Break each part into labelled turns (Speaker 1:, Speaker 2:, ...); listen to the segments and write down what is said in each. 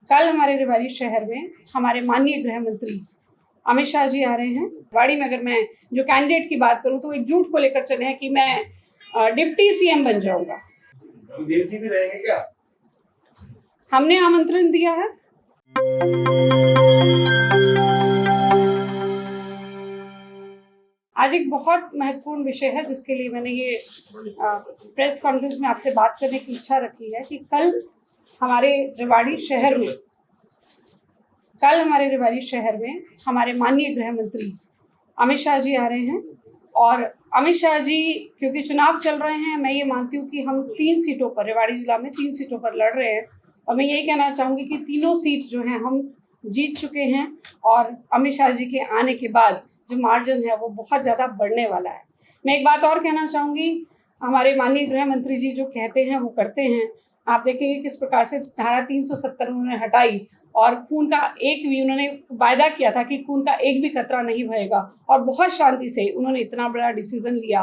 Speaker 1: कल हमारे रेवाड़ी शहर में हमारे माननीय गृह मंत्री अमित शाह जी आ रहे हैं। रेवाड़ी में अगर मैं जो कैंडिडेट की बात करूं तो एक झूठ को लेकर चले हैं कि मैं डिप्टी सीएम बन जाऊंगा।
Speaker 2: देव जी भी रहेंगे क्या?
Speaker 1: हमने आमंत्रण दिया है। आज एक बहुत महत्वपूर्ण विषय है जिसके लिए मैंने ये प्रेस कॉन्फ्रेंस में आपसे बात करने की इच्छा रखी है कि कल हमारे रेवाड़ी शहर में हमारे माननीय गृह मंत्री अमित शाह जी आ रहे हैं। और अमित शाह जी क्योंकि चुनाव चल रहे हैं, मैं ये मानती हूँ कि हम 3 सीटों पर, रेवाड़ी जिला में 3 सीटों पर लड़ रहे हैं और मैं यही कहना चाहूँगी कि तीनों सीट जो हैं हम जीत चुके हैं और अमित शाह जी के आने के बाद जो मार्जिन है वो बहुत ज़्यादा बढ़ने वाला है। मैं एक बात और कहना चाहूँगी, हमारे माननीय गृह मंत्री जी जो कहते हैं वो करते हैं। आप देखेंगे किस प्रकार से धारा 370 उन्होंने हटाई और खून का एक भी, उन्होंने वायदा किया था कि खून का एक भी कतरा नहीं बहेगा और बहुत शांति से उन्होंने इतना बड़ा डिसीजन लिया।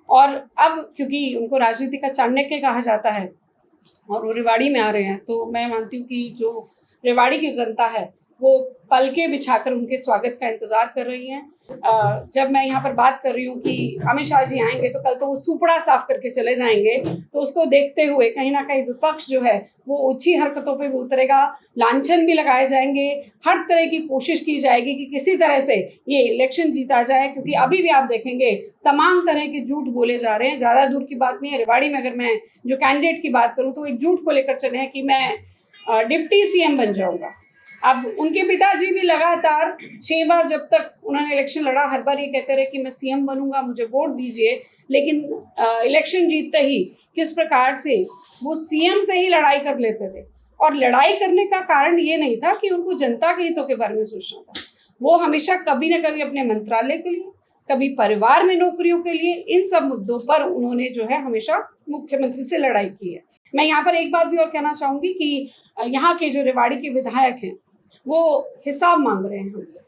Speaker 1: और अब क्योंकि उनको राजनीति का चाणक्य कहा जाता है और वो रेवाड़ी में आ रहे हैं, तो मैं मानती हूँ कि जो रेवाड़ी की जनता है वो पलके बिछाकर उनके स्वागत का इंतजार कर रही हैं। जब मैं यहाँ पर बात कर रही हूँ कि अमित शाह जी आएंगे तो कल तो वो सुपड़ा साफ करके चले जाएंगे, तो उसको देखते हुए कहीं ना कहीं विपक्ष जो है वो ऊंची हरकतों पे भी उतरेगा, लांछन भी लगाए जाएंगे, हर तरह की कोशिश की जाएगी कि किसी तरह से ये इलेक्शन जीता जाए। क्योंकि अभी भी आप देखेंगे तमाम तरह के झूठ बोले जा रहे हैं। ज़्यादा दूर की बात नहीं है, रेवाड़ी में अगर मैं जो कैंडिडेट की बात करूँ तो एक झूठ को लेकर चले हैं कि मैं डिप्टी सीएम बन जाऊँगा। अब उनके पिताजी भी लगातार 6 बार जब तक उन्होंने इलेक्शन लड़ा, हर बार ये कहते रहे कि मैं सीएम बनूंगा, मुझे वोट दीजिए। लेकिन इलेक्शन जीतते ही किस प्रकार से वो सीएम से ही लड़ाई कर लेते थे। और लड़ाई करने का कारण ये नहीं था कि उनको जनता के हितों के बारे में सोचना था, वो हमेशा कभी ना कभी अपने मंत्रालय के लिए, कभी परिवार में नौकरियों के लिए, इन सब मुद्दों पर उन्होंने जो है हमेशा मुख्यमंत्री से लड़ाई की है। मैं यहाँ पर एक बात भी और कहना चाहूँगी कि यहाँ के जो रेवाड़ी के विधायक हैं वो हिसाब मांग रहे हैं हमसे।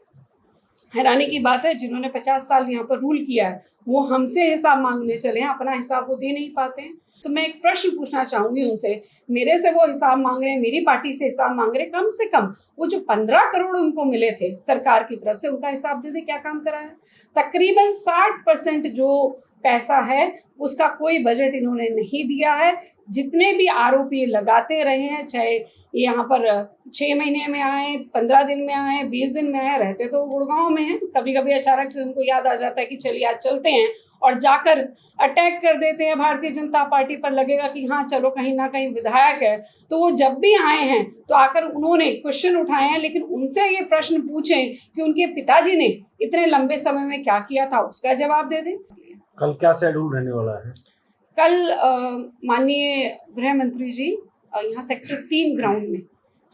Speaker 1: हैरानी की बात है, जिन्होंने 50 साल यहाँ पर रूल किया है वो हमसे हिसाब मांगने चले हैं, अपना हिसाब वो दे नहीं पाते हैं। तो मैं एक प्रश्न पूछना चाहूँगी उनसे, मेरे से वो हिसाब मांग रहे हैं, मेरी पार्टी से हिसाब मांग रहे हैं, कम से कम वो जो 15 करोड़ उनको मिले थे सरकार की तरफ से, उनका हिसाब दे दे, क्या काम करा है। तकरीबन 60% जो पैसा है उसका कोई बजट इन्होंने नहीं दिया है। जितने भी आरोप ये लगाते रहे हैं, चाहे यहाँ पर 6 महीने में आए, 15 दिन में आए, 20 दिन में आए, रहते तो गुड़गांव में हैं, कभी कभी अचानक से उनको याद आ जाता है कि चलिए आज चलते हैं और जाकर अटैक कर देते हैं भारतीय जनता पार्टी पर। लगेगा कि हाँ चलो कहीं ना कहीं विधायक है, तो वो जब भी आए हैं तो आकर उन्होंने क्वेश्चन उठाए हैं, लेकिन उनसे ये प्रश्न पूछें कि उनके पिताजी ने इतने लंबे समय में क्या किया था, उसका जवाब दे दें।
Speaker 2: कल क्या शेड्यूल रहने वाला है?
Speaker 1: कल माननीय गृह मंत्री जी यहाँ सेक्टर 3 ग्राउंड में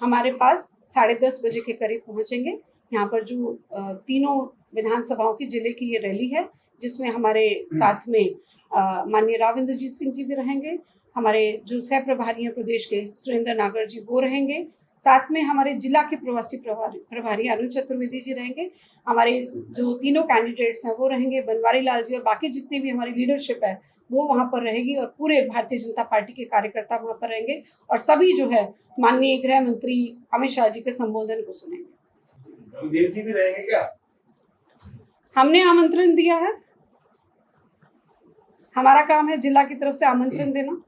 Speaker 1: हमारे पास 10:30 बजे के करीब पहुँचेंगे। यहाँ पर जो तीनों विधानसभाओं की जिले की ये रैली है, जिसमें हमारे साथ में माननीय राव इंद्रजीत सिंह जी भी रहेंगे, हमारे जो सह प्रभारी हैं प्रदेश के सुरेंद्र नागर जी वो रहेंगे, साथ में हमारे जिला के प्रवासी प्रभारी अरुण चतुर्वेदी जी रहेंगे, हमारे जो तीनों कैंडिडेट्स हैं वो रहेंगे, बनवारी लाल जी, और बाकी जितनी भी हमारी लीडरशिप है वो वहाँ पर रहेगी और पूरे भारतीय जनता पार्टी के कार्यकर्ता वहाँ पर रहेंगे और सभी जो है माननीय गृह मंत्री अमित शाह जी के संबोधन को सुनेंगे।
Speaker 2: देव जी भी रहेंगे क्या?
Speaker 1: हमने आमंत्रण दिया है, हमारा काम है जिला की तरफ से आमंत्रण देना।